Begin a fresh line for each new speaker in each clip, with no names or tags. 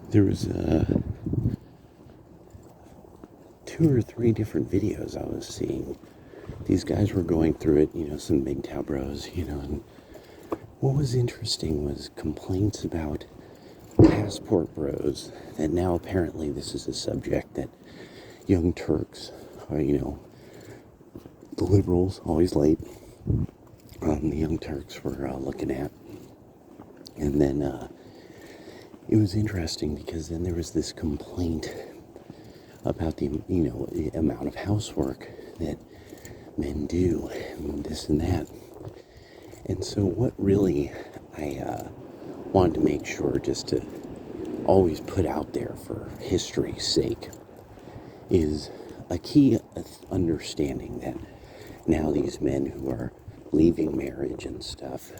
There was two or three different videos I was seeing. These guys were going through it, some big town bros, and what was interesting was complaints about passport bros, that now apparently this is a subject that young Turks are, the liberals, always late, the young Turks were looking at. And then it was interesting because then there was this complaint about the amount of housework that men do, and this and that. And so what really I wanted to make sure just to always put out there for history's sake is a key understanding that now these men who are leaving marriage and stuff,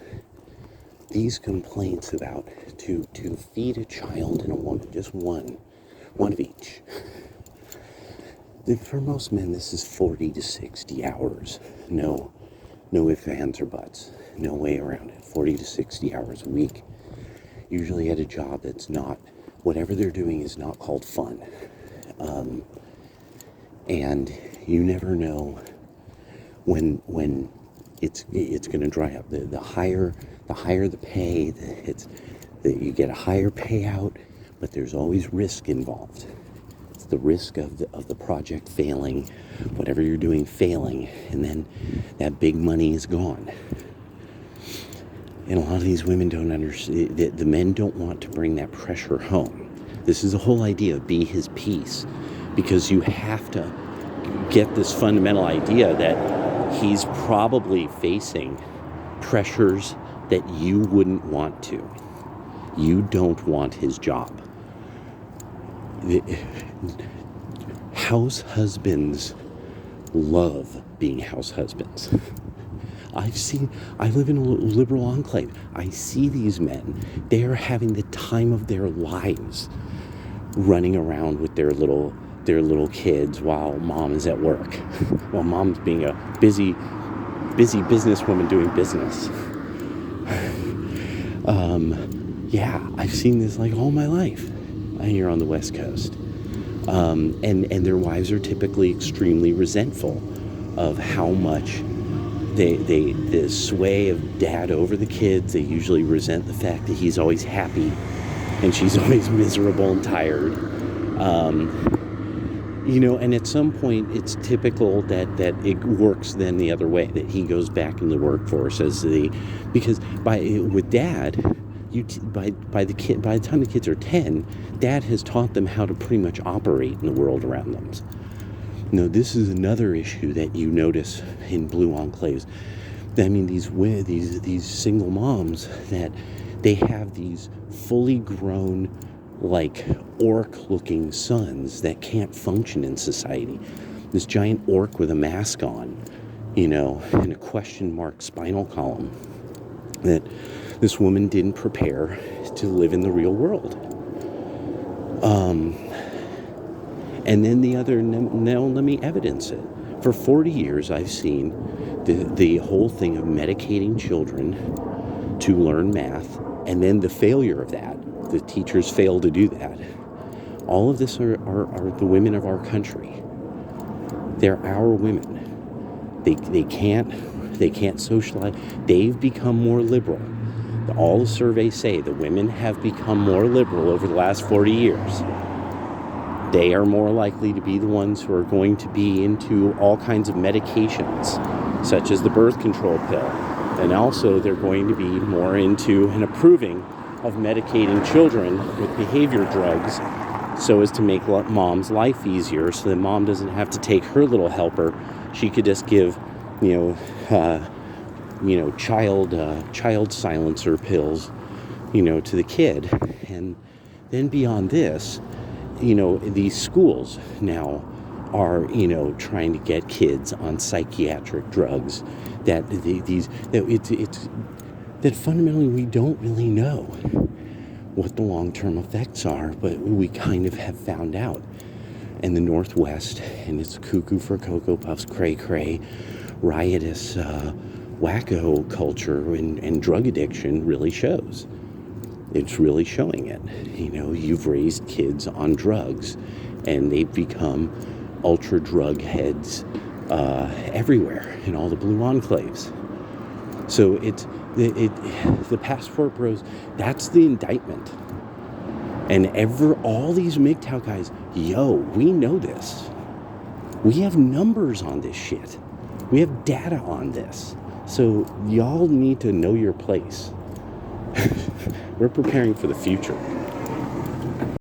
these complaints about to feed a child and a woman, just one of each. For most men, this is 40 to 60 hours. No ifs, ands, or buts. No way around it. 40 to 60 hours a week. Usually at a job that's not, whatever they're doing is not called fun. And you never know when it's going to dry up. The higher the pay, you get a higher payout, but there's always risk involved. It's the risk of the project failing, whatever you're doing failing, and then that big money is gone. And a lot of these women don't understand, the men don't want to bring that pressure home. This is the whole idea of be his peace, because you have to get this fundamental idea that he's probably facing pressures that you wouldn't want to. You don't want his job. House husbands love being house husbands. I live in a liberal enclave. I see these men. They are having the time of their lives running around with their little kids while mom is at work. While mom's being a busy businesswoman doing business. Yeah, I've seen this like all my life here on the West Coast. And their wives are typically extremely resentful of how much the sway of dad over the kids. They usually resent the fact that he's always happy and she's always miserable and tired. And at some point it's typical that it works then the other way, that he goes back in the workforce because with dad, by the time the kids are 10, dad has taught them how to pretty much operate in the world around them. This is another issue that you notice in blue enclaves. I mean, these single moms, that they have these fully grown, like orc-looking sons that can't function in society. This giant orc with a mask on, and a question mark spinal column, that this woman didn't prepare to live in the real world. And then now let me evidence it. For 40 years, I've seen the whole thing of medicating children to learn math, and then the failure of that. The teachers fail to do that. All of this are the women of our country. They're our women. They can't socialize. They've become more liberal. All the surveys say the women have become more liberal over the last 40 years. They are more likely to be the ones who are going to be into all kinds of medications, such as the birth control pill. And also they're going to be more into and approving of medicating children with behavior drugs so as to make mom's life easier, so that mom doesn't have to take her little helper. She could just give, child silencer pills, to the kid. And then beyond this, these schools now are, trying to get kids on psychiatric drugs that fundamentally we don't really know what the long-term effects are, but we kind of have found out. In the Northwest, and it's cuckoo for Cocoa Puffs, cray-cray, riotous, wacko culture and drug addiction really shows. It's really showing it. You know, you've raised kids on drugs, and they've become ultra drug heads everywhere in all the blue enclaves. So the Passport Bros, that's the indictment. And all these MGTOW guys, yo, we know this. We have numbers on this shit. We have data on this. So y'all need to know your place. We're preparing for the future.